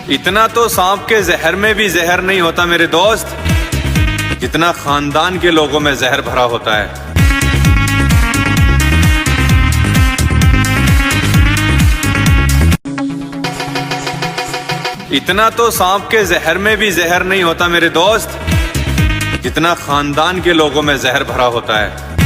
इतना तो सांप के जहर में भी जहर नहीं होता मेरे दोस्त, जितना खानदान के लोगों में जहर भरा होता है। इतना तो सांप के जहर में भी जहर नहीं होता मेरे दोस्त, जितना खानदान के लोगों में जहर भरा होता है।